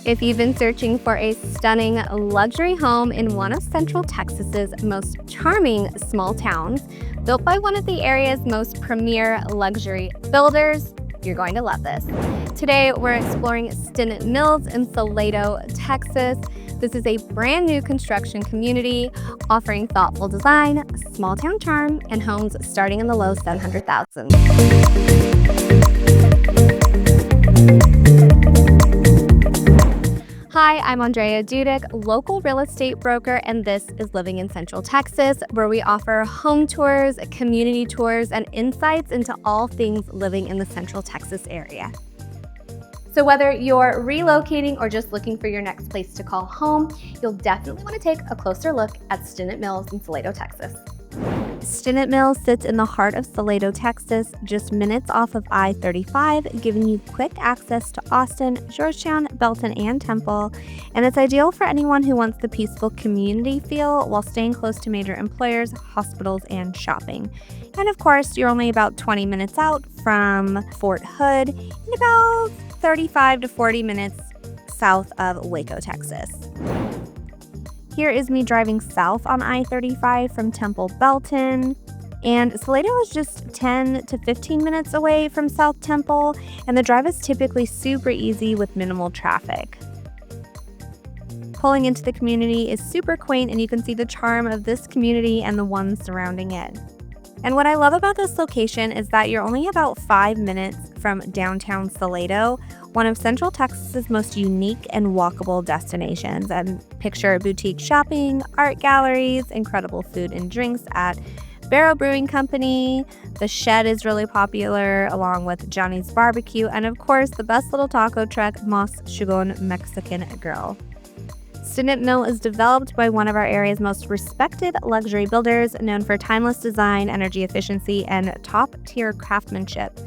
If you've been searching for a stunning luxury home in one of Central Texas's most charming small towns, built by one of the area's most premier luxury builders, you're going to love this. Today, we're exploring Stinnett Mills in Salado, Texas. This is a brand new construction community offering thoughtful design, small town charm, and homes starting in the low 700,000. Hi, I'm Andrea Dudick, local real estate broker, and this is Living in Central Texas, where we offer home tours, community tours, and insights into all things living in the Central Texas area. So whether you're relocating or just looking for your next place to call home, you'll definitely want to take a closer look at Stinnett Mills in Salado, Texas. Stinnett Mill sits in the heart of Salado, Texas, just minutes off of I-35, giving you quick access to Austin, Georgetown, Belton, and Temple. And it's ideal for anyone who wants the peaceful community feel while staying close to major employers, hospitals, and shopping. And of course, you're only about 20 minutes out from Fort Hood and about 35 to 40 minutes south of Waco, Texas. Here is me driving south on I-35 from Temple Belton, and Salado is just 10 to 15 minutes away from South Temple, and the drive is typically super easy with minimal traffic. Pulling into the community is super quaint, and you can see the charm of this community and the ones surrounding it. And what I love about this location is that you're only about 5 minutes from downtown Salado, one of Central Texas's most unique and walkable destinations. And picture boutique shopping, art galleries, incredible food and drinks at Barrel Brewing Company. The Shed is really popular, along with Johnny's Barbecue, and of course, the best little taco truck, Mas Chugon Mexican Grill. Stinnett Mill is developed by one of our area's most respected luxury builders, known for timeless design, energy efficiency, and top-tier craftsmanship.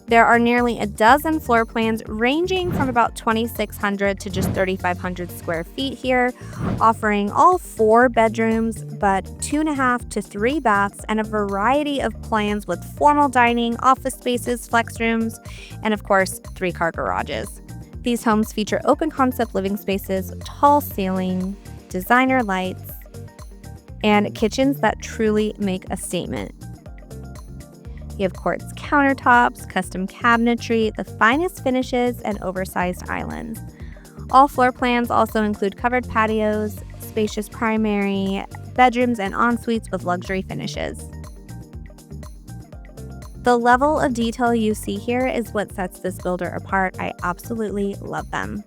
There are nearly a dozen floor plans ranging from about 2,600 to just 3,500 square feet here, offering all 4 bedrooms, but 2.5 to 3 baths, and a variety of plans with formal dining, office spaces, flex rooms, and of course, 3-car garages. These homes feature open concept living spaces, tall ceiling, designer lights, and kitchens that truly make a statement. You have quartz countertops, custom cabinetry, the finest finishes, and oversized islands. All floor plans also include covered patios, spacious primary bedrooms, and en-suites with luxury finishes. The level of detail you see here is what sets this builder apart. I absolutely love them.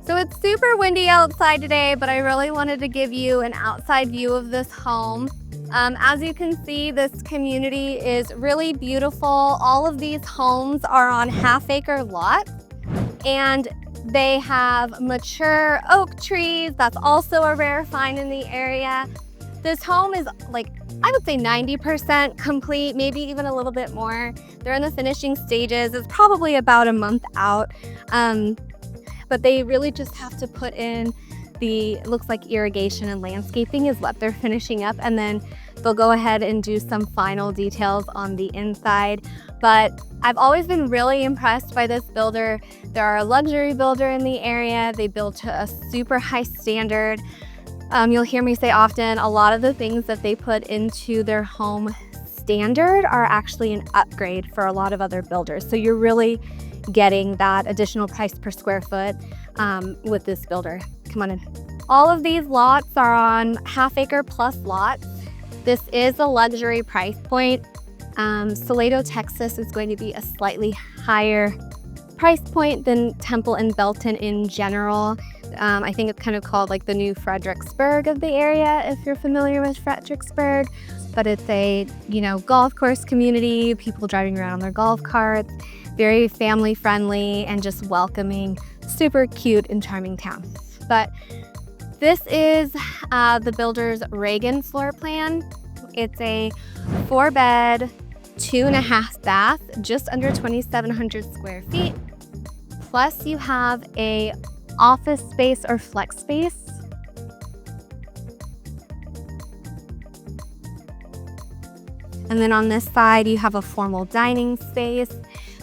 So it's super windy outside today, but I really wanted to give you an outside view of this home. As you can see, this community is really beautiful. All of these homes are on half-acre lots, and they have mature oak trees. That's also a rare find in the area. This home is I would say 90% complete, maybe even a little bit more. They're in the finishing stages. It's probably about a month out, but they really just have to put in it looks like irrigation and landscaping is what they're finishing up, and then they'll go ahead and do some final details on the inside. But I've always been really impressed by this builder. They're a luxury builder in the area. They build to a super high standard. You'll hear me say often, a lot of the things that they put into their home standard are actually an upgrade for a lot of other builders. So you're really getting that additional price per square foot with this builder. Come on in. All of these lots are on half-acre plus lots. This is a luxury price point. Salado, Texas is going to be a slightly higher price point than Temple and Belton in general. I think it's kind of called like the new Fredericksburg of the area, if you're familiar with Fredericksburg. But it's a, golf course community, people driving around on their golf carts, very family friendly and just welcoming, super cute and charming town. But this is the builder's Reagan floor plan. It's a 4-bed, 2.5 bath, just under 2,700 square feet. Plus you have a office space or flex space. And then on this side, you have a formal dining space.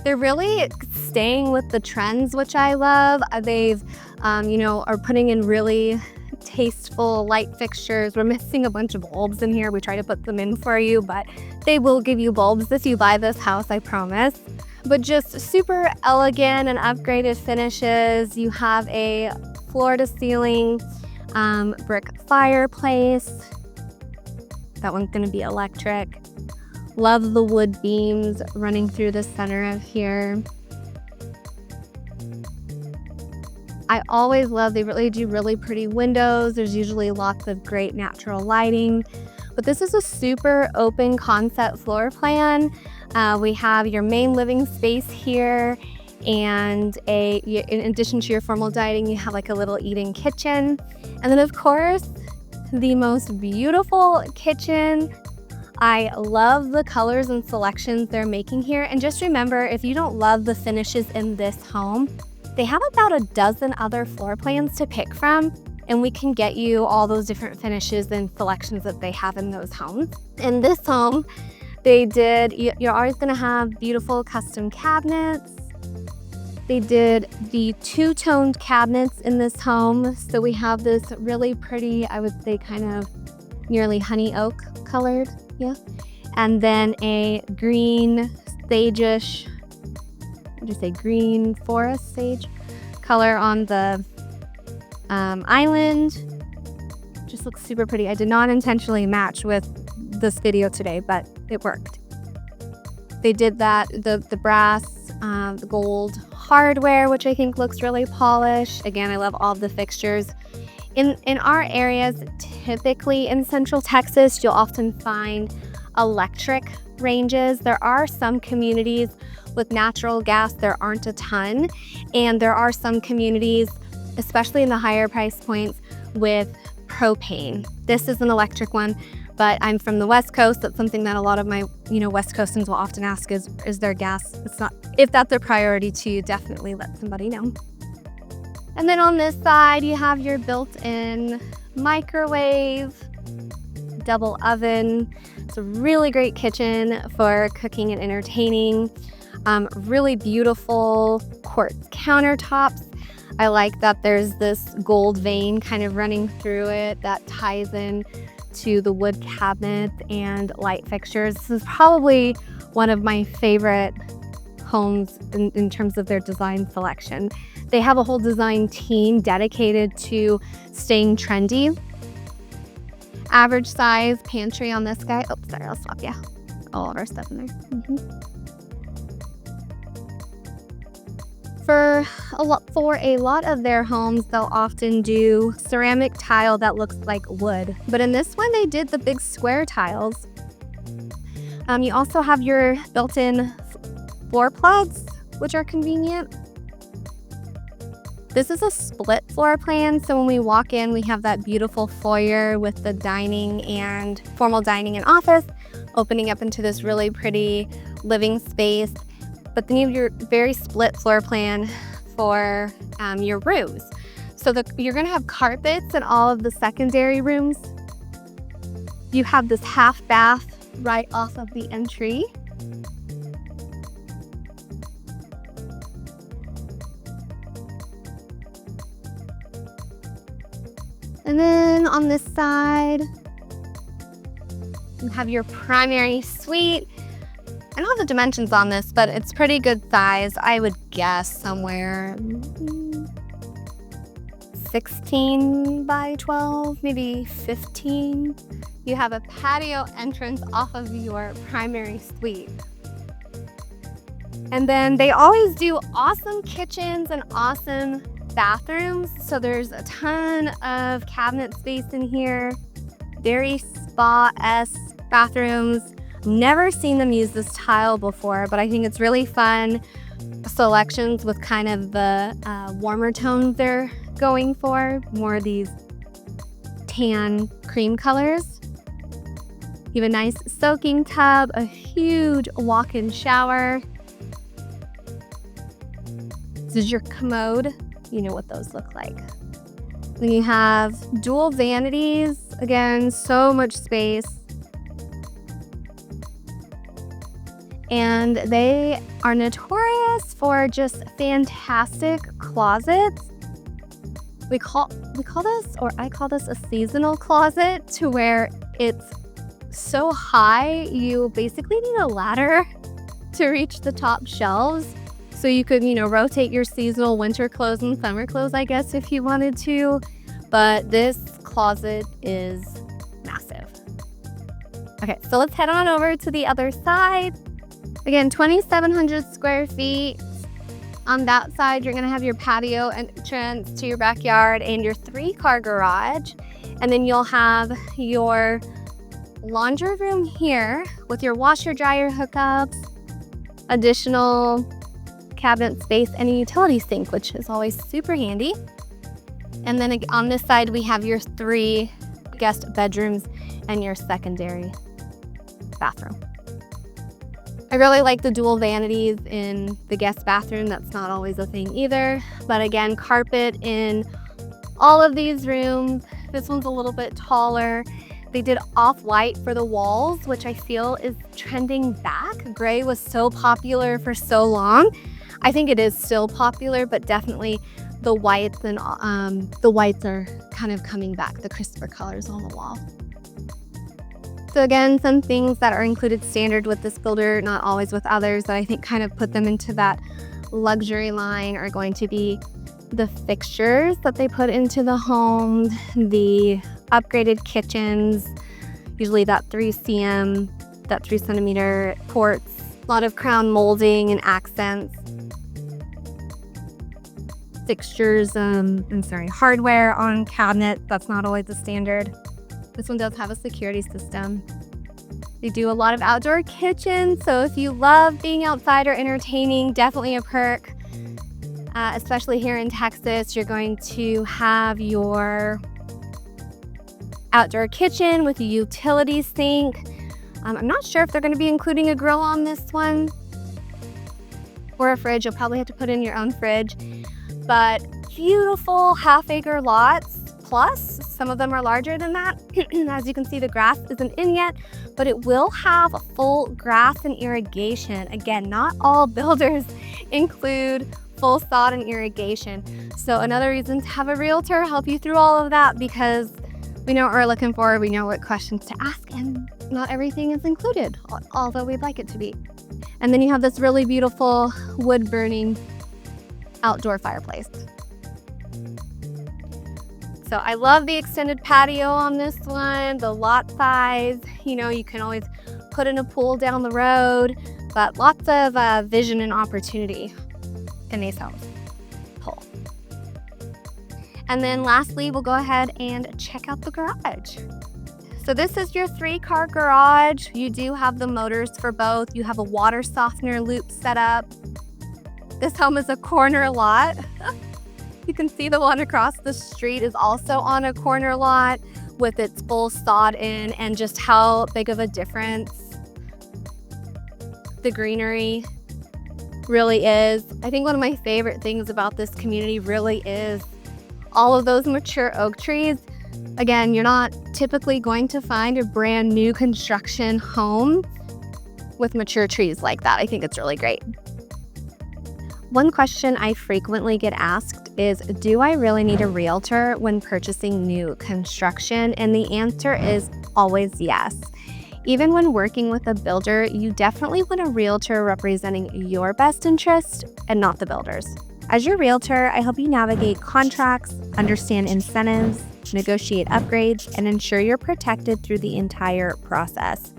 They're really staying with the trends, which I love. They've, are putting in really tasteful light fixtures. We're missing a bunch of bulbs in here. We try to put them in for you, but they will give you bulbs if you buy this house, I promise. But just super elegant and upgraded finishes. You have a floor-to-ceiling brick fireplace. That one's going to be electric. Love the wood beams running through the center of here. I always love, they really do really pretty windows. There's usually lots of great natural lighting. But this is a super open concept floor plan. We have your main living space here, and in addition to your formal dining, you have like a little eating kitchen. And then of course, the most beautiful kitchen. I love the colors and selections they're making here. And just remember, if you don't love the finishes in this home, they have about a dozen other floor plans to pick from, and we can get you all those different finishes and selections that they have in those homes. In this home, you're always gonna have beautiful custom cabinets. They did the two-toned cabinets in this home. So we have this really pretty, I would say kind of nearly honey oak colored, yeah. And then a green sage-ish, green forest sage color on the island. Just looks super pretty. I did not intentionally match with this video today, but it worked. They did that, the brass, the gold hardware, which I think looks really polished. Again, I love all the fixtures. In our areas, typically in Central Texas, you'll often find electric ranges. There are some communities with natural gas, there aren't a ton. And there are some communities, especially in the higher price points, with propane. This is an electric one, but I'm from the West Coast. That's something that a lot of my, West Coastans will often ask is there gas? It's not, if that's a priority to you, definitely let somebody know. And then on this side, you have your built-in microwave, double oven. It's a really great kitchen for cooking and entertaining. Really beautiful quartz countertops. I like that there's this gold vein kind of running through it that ties in to the wood cabinet and light fixtures. This is probably one of my favorite homes in terms of their design selection. They have a whole design team dedicated to staying trendy. Average size pantry on this guy. Oh, sorry, I'll stop you. All of our stuff in there. For a lot of their homes, they'll often do ceramic tile that looks like wood. But in this one, they did the big square tiles. You also have your built-in floor plugs, which are convenient. This is a split floor plan, so when we walk in, we have that beautiful foyer with the dining and formal dining and office opening up into this really pretty living space. But then you have your very split floor plan for your rooms. So you're gonna have carpets in all of the secondary rooms. You have this half bath right off of the entry. And then on this side, you have your primary suite. I don't have the dimensions on this, but it's pretty good size. I would guess somewhere 16 by 12, maybe 15. You have a patio entrance off of your primary suite. And then they always do awesome kitchens and awesome bathrooms. So there's a ton of cabinet space in here. Very spa-esque bathrooms. Never seen them use this tile before, but I think it's really fun selections with kind of the warmer tones they're going for, more of these tan cream colors. You have a nice soaking tub, a huge walk-in shower. This is your commode. You know what those look like. Then you have dual vanities. Again, so much space. And they are notorious for just fantastic closets. I call this a seasonal closet, to where it's so high you basically need a ladder to reach the top shelves. So you could, rotate your seasonal winter clothes and summer clothes, I guess, if you wanted to. But this closet is massive. Okay, so let's head on over to the other side. Again, 2,700 square feet. On that side, you're gonna have your patio entrance to your backyard and your 3-car garage. And then you'll have your laundry room here with your washer dryer hookups, additional cabinet space, and a utility sink, which is always super handy. And then on this side, we have your 3 guest bedrooms and your secondary bathroom. I really like the dual vanities in the guest bathroom. That's not always a thing either. But again, carpet in all of these rooms. This one's a little bit taller. They did off-white for the walls, which I feel is trending back. Gray was so popular for so long. I think it is still popular, but definitely the whites and the whites are kind of coming back, the crisper colors on the wall. So again, some things that are included standard with this builder, not always with others, that I think kind of put them into that luxury line, are going to be the fixtures that they put into the home, the upgraded kitchens, usually that 3 centimeter quartz, a lot of crown molding and accents. Fixtures, hardware on cabinet, that's not always the standard. This one does have a security system. They do a lot of outdoor kitchens, so if you love being outside or entertaining, definitely a perk. Especially here in Texas, you're going to have your outdoor kitchen with a utility sink. I'm not sure if they're going to be including a grill on this one or a fridge. You'll probably have to put in your own fridge. But beautiful half-acre lots. Plus, some of them are larger than that. As you can see, the grass isn't in yet, but it will have full grass and irrigation. Again, not all builders include full sod and irrigation. So another reason to have a realtor help you through all of that, because we know what we're looking for, we know what questions to ask, and not everything is included, although we'd like it to be. And then you have this really beautiful wood-burning outdoor fireplace. So I love the extended patio on this one, the lot size. You can always put in a pool down the road, but lots of vision and opportunity in these homes. Pool. And then lastly, we'll go ahead and check out the garage. So this is your 3-car garage. You do have the motors for both. You have a water softener loop set up. This home is a corner lot. You can see the one across the street is also on a corner lot with its full sod in, and just how big of a difference the greenery really is. I think one of my favorite things about this community really is all of those mature oak trees. Again, you're not typically going to find a brand new construction home with mature trees like that. I think it's really great. One question I frequently get asked is, do I really need a realtor when purchasing new construction? And the answer is always yes. Even when working with a builder, you definitely want a realtor representing your best interest and not the builder's. As your realtor, I help you navigate contracts, understand incentives, negotiate upgrades, and ensure you're protected through the entire process.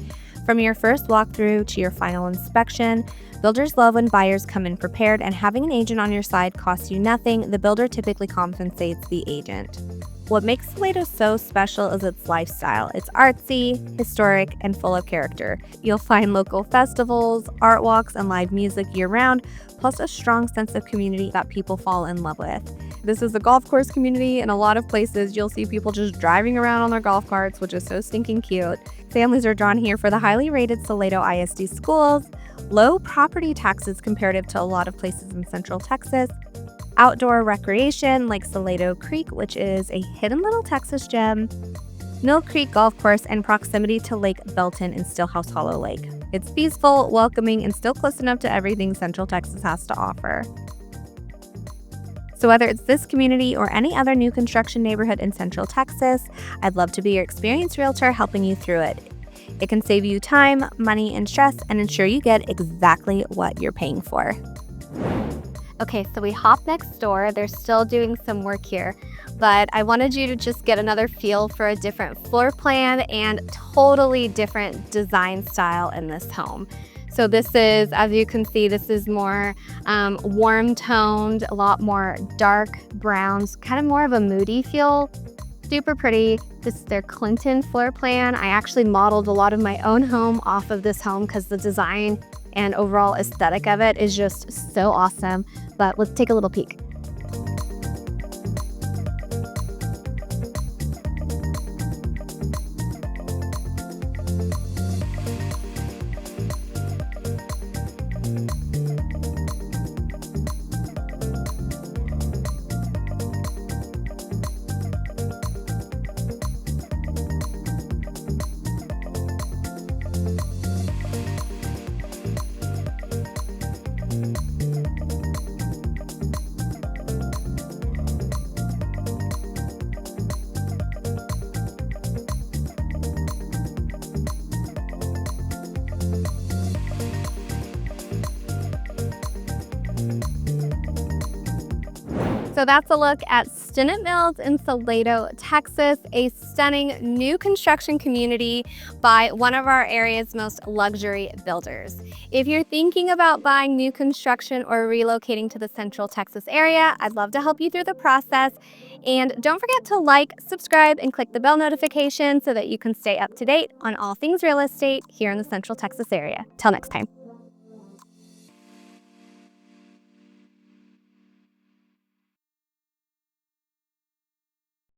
From your first walkthrough to your final inspection, builders love when buyers come in prepared, and having an agent on your side costs you nothing. The builder typically compensates the agent. What makes Salado so special is its lifestyle. It's artsy, historic, and full of character. You'll find local festivals, art walks, and live music year-round, plus a strong sense of community that people fall in love with. This is a golf course community. In a lot of places, you'll see people just driving around on their golf carts, which is so stinking cute. Families are drawn here for the highly rated Salado ISD schools, low property taxes comparative to a lot of places in Central Texas, outdoor recreation like Salado Creek, which is a hidden little Texas gem, Mill Creek Golf Course, and proximity to Lake Belton and Stillhouse Hollow Lake. It's peaceful, welcoming, and still close enough to everything Central Texas has to offer. So whether it's this community or any other new construction neighborhood in Central Texas, I'd love to be your experienced realtor helping you through it. It can save you time, money, and stress and ensure you get exactly what you're paying for. Okay, so we hop next door. They're still doing some work here, but I wanted you to just get another feel for a different floor plan and totally different design style in this home. So this is, as you can see, this is more warm toned, a lot more dark browns, kind of more of a moody feel. Super pretty. This is their Clinton floor plan. I actually modeled a lot of my own home off of this home because the design and overall aesthetic of it is just so awesome. But let's take a little peek. So that's a look at Stinnett Mills in Salado, Texas, a stunning new construction community by one of our area's most luxury builders. If you're thinking about buying new construction or relocating to the Central Texas area, I'd love to help you through the process. And don't forget to like, subscribe, and click the bell notification so that you can stay up to date on all things real estate here in the Central Texas area. Till next time.